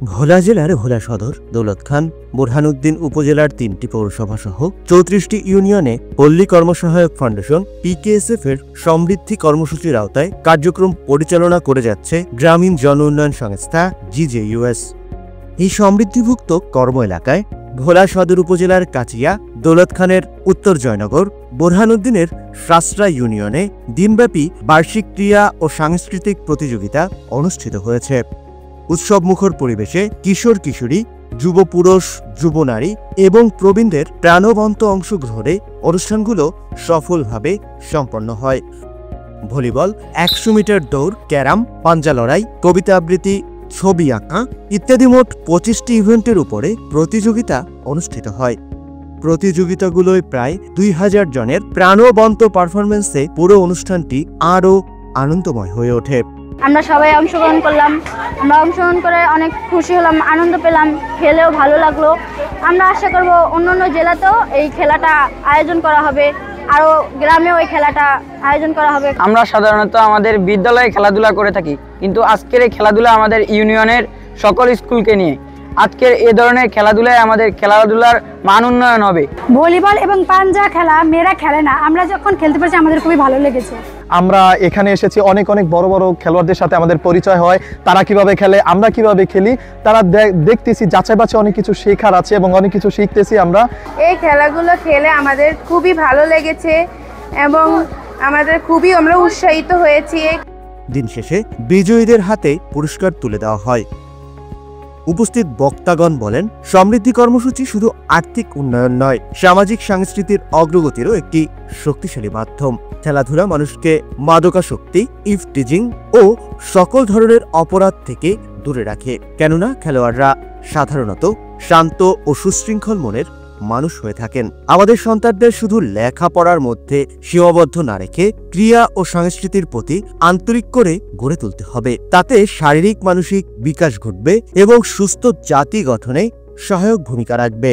ভোলা জেলার ভোলা সদর, দৌলতখান, বোরহানউদ্দিন উপজেলার ৩টি পৌরসভা সহ ৩৪টি ইউনিয়নে পল্লী কর্মসহায়ক ফাউন্ডেশন PKSF এর সমৃদ্ধি কর্মসূচির আওতায় কার্যক্রম পরিচালনা করে যাচ্ছে গ্রামীণ জন উন্নয়ন সংস্থা GJUS। এই সমৃদ্ধিভুক্ত কর্ম এলাকায় ভোলা সদর উপজেলার কাচিয়া, দৌলতখানের উত্তর জয়নগর, বোরহানউদ্দিনের শাসরা ইউনিয়নে দিনব্যাপী বার্ষিক ক্রীড়া ও সাংস্কৃতিক প্রতিযোগিতা অনুষ্ঠিত হয়েছে। উৎসবমুখর পরিবেশে কিশোর কিশোরী, যুব পুরুষ, যুব নারী এবং প্রবীণদের প্রাণবন্ত অংশগ্রহণে অনুষ্ঠানগুলো সফলভাবে সম্পন্ন হয়। ভলিবল, ১০০ মিটার দৌড়, ক্যারাম, পাঞ্জা লড়াই, কবিতা আবৃত্তি, ছবি আঁকা ইত্যাদি মোট ২৫টি ইভেন্টের উপরে প্রতিযোগিতা অনুষ্ঠিত হয়। প্রতিযোগিতাগুলোয় প্রায় ২০০০ জনের প্রাণবন্ত পারফরমেন্সে পুরো অনুষ্ঠানটি আরও আনন্দময় হয়ে ওঠে। আমরা সবাই অংশগ্রহণ করলাম। আমরা অংশগ্রহণ করে অনেক খুশি হলাম, আনন্দ পেলাম, খেলেও ভালো লাগলো। আমরা আশা করব অন্যান্য জেলাতেও এই খেলাটা আয়োজন করা হবে, আরও গ্রামেও এই খেলাটা আয়োজন করা হবে। আমরা সাধারণত আমাদের বিদ্যালয়ে খেলাধুলা করে থাকি, কিন্তু আজকের এই খেলাধুলা আমাদের ইউনিয়নের সকল স্কুলকে নিয়ে। আজকের এ ধরনের খেলাধুলায় আমাদের খেলাধুলার মান উন্নয়ন হবে। ভলিবল এবং পাঞ্জা খেলা মেয়েরা খেলে না, আমরা যখন খেলতে পারছি আমাদের খুবই ভালো লেগেছে। আমরা এখানে এসেছি, অনেক বড় বড় খেলোয়াড়দের সাথে আমাদের পরিচয় হয়। তারা কিভাবে খেলে, আমরা কিভাবে খেলি, তারা দেখতেছি, যাচাই বাছাই অনেক কিছু শেখার আছে এবং অনেক কিছু শিখতেছি আমরা। এই খেলাগুলো খেলে আমাদের খুবই ভালো লেগেছে এবং আমরা উৎসাহিত হয়েছি। দিন শেষে বিজয়ীদের হাতে পুরস্কার তুলে দেওয়া হয়। উপস্থিত বক্তাগণ বলেন, সমৃদ্ধি কর্মসূচি শুধু আর্থিক উন্নয়ন নয়, সামাজিক সংস্কৃতির অগ্রগতিরও একটি শক্তিশালী মাধ্যম। খেলাধুলা মানুষকে মাদকাসক্তি, ইভটিজিং ও সকল ধরনের অপরাধ থেকে দূরে রাখে, কেননা খেলোয়াড়রা সাধারণত শান্ত ও সুশৃঙ্খল মনের মানুষ হয়ে থাকেন। আমাদের সন্তানদের শুধু লেখাপড়ার মধ্যে সীমাবদ্ধ না রেখে ক্রীড়া ও সংস্কৃতির প্রতি আন্তরিক করে গড়ে তুলতে হবে। তাতে শারীরিক মানসিক বিকাশ ঘটবে এবং সুস্থ জাতি গঠনে সহায়ক ভূমিকা রাখবে।